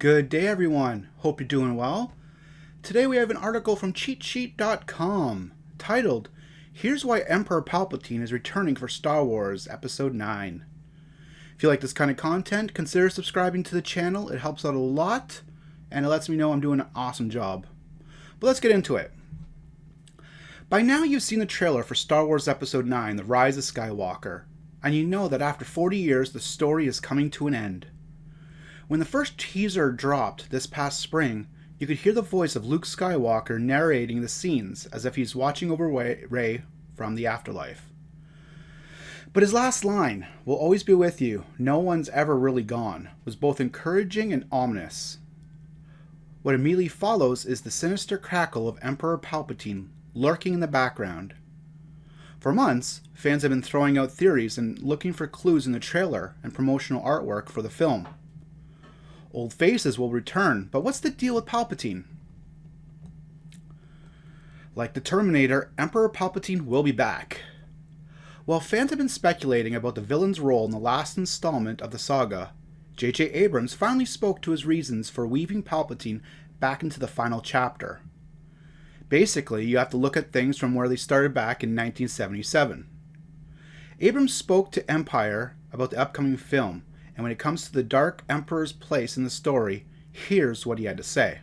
Good day, everyone. Hope you're doing well. Today we have an article from cheatsheet.com titled, "Here's Why Emperor Palpatine is Returning for Star Wars Episode 9. If you like this kind of content, consider subscribing to the channel. It helps out a lot, and it lets me know I'm doing an awesome job. But let's get into it. By now you've seen the trailer for Star Wars Episode 9, The Rise of Skywalker, and you know that after 40 years the story is coming to an end. When the first teaser dropped this past spring, you could hear the voice of Luke Skywalker narrating the scenes as if he's watching over Rey from the afterlife. But his last line, "Will always be with you, no one's ever really gone," was both encouraging and ominous. What immediately follows is the sinister crackle of Emperor Palpatine lurking in the background. For months, fans have been throwing out theories and looking for clues in the trailer and promotional artwork for the film. Old faces will return, but what's the deal with Palpatine? Like the Terminator, Emperor Palpatine will be back. While fans have been speculating about the villain's role in the last installment of the saga, J.J. Abrams finally spoke to his reasons for weaving Palpatine back into the final chapter. Basically, you have to look at things from where they started back in 1977. Abrams spoke to Empire about the upcoming film, and when it comes to the Dark Emperor's place in the story, here's what he had to say.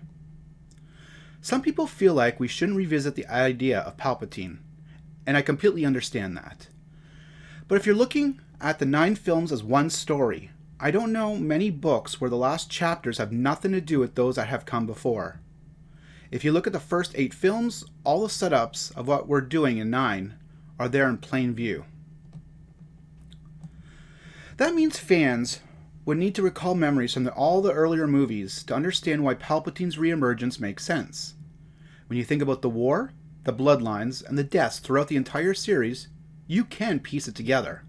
"Some people feel like we shouldn't revisit the idea of Palpatine, and I completely understand that. But if you're looking at the 9 films as one story, I don't know many books where the last chapters have nothing to do with those that have come before. If you look at the first 8 films, all the setups of what we're doing in 9 are there in plain view." That means fans would need to recall memories from all the earlier movies to understand why Palpatine's reemergence makes sense. When you think about the war, the bloodlines, and the deaths throughout the entire series, you can piece it together.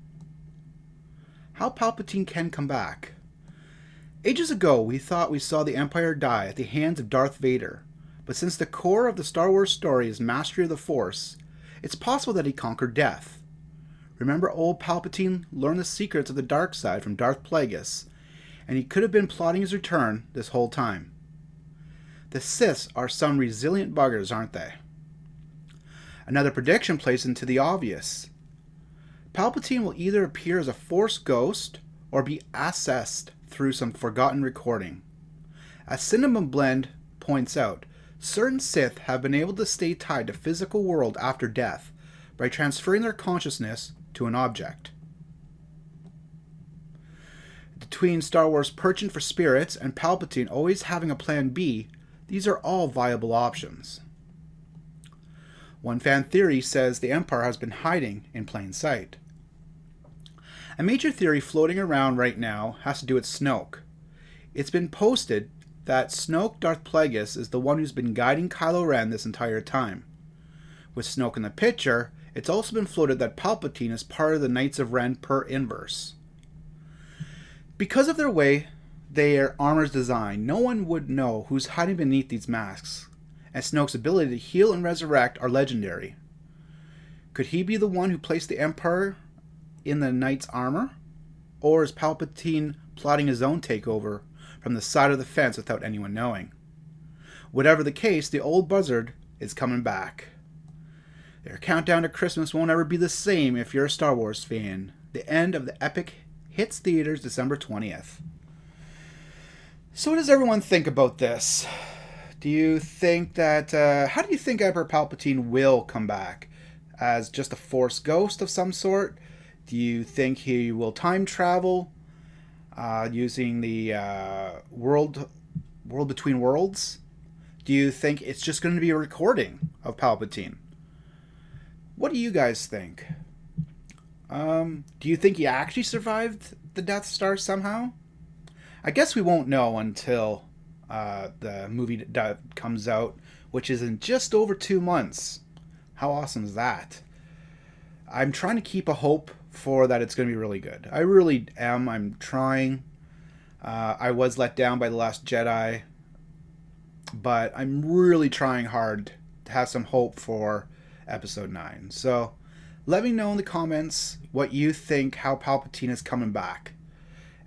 How Palpatine can come back. Ages ago, we thought we saw the Empire die at the hands of Darth Vader, but since the core of the Star Wars story is mastery of the Force, it's possible that he conquered death. Remember, old Palpatine learned the secrets of the dark side from Darth Plagueis, and he could have been plotting his return this whole time. The Siths are some resilient buggers, aren't they? Another prediction plays into the obvious. Palpatine will either appear as a Force ghost or be accessed through some forgotten recording. As Cinema Blend points out, certain Sith have been able to stay tied to physical world after death by transferring their consciousness to an object. Between Star Wars Perchant for Spirits and Palpatine always having a plan B, these are all viable options. One fan theory says the Empire has been hiding in plain sight. A major theory floating around right now has to do with Snoke. It's been posted that Snoke Darth Plagueis is the one who's been guiding Kylo Ren this entire time. With Snoke in the picture, it's also been floated that Palpatine is part of the Knights of Ren per inverse. Because of their way their armor's designed, no one would know who's hiding beneath these masks, and Snoke's ability to heal and resurrect are legendary. Could he be the one who placed the Empire in the Knight's armor? Or is Palpatine plotting his own takeover from the side of the fence without anyone knowing? Whatever the case, the old buzzard is coming back. Their countdown to Christmas won't ever be the same if you're a Star Wars fan. The end of the epic hits theaters December 20th. So what does everyone think about this? Do you think that, how do you think Emperor Palpatine will come back? As just a Force ghost of some sort? Do you think he will time travel using the world between worlds? Do you think it's just going to be a recording of Palpatine? What do you guys think? Do you think he actually survived the Death Star somehow? I guess we won't know until the movie comes out, which is in just over 2 months. How awesome is that? I'm trying to keep a hope for that it's going to be really good. I really am. I'm trying. I was let down by The Last Jedi, but I'm really trying hard to have some hope for Episode 9. So let me know in the comments what you think, how Palpatine is coming back.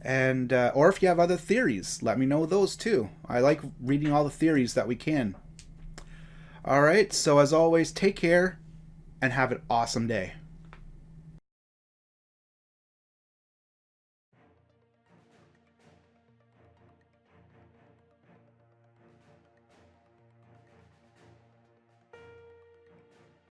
And or if you have other theories, let me know those too. I like reading all the theories that we can. All right, so as always, take care and have an awesome day.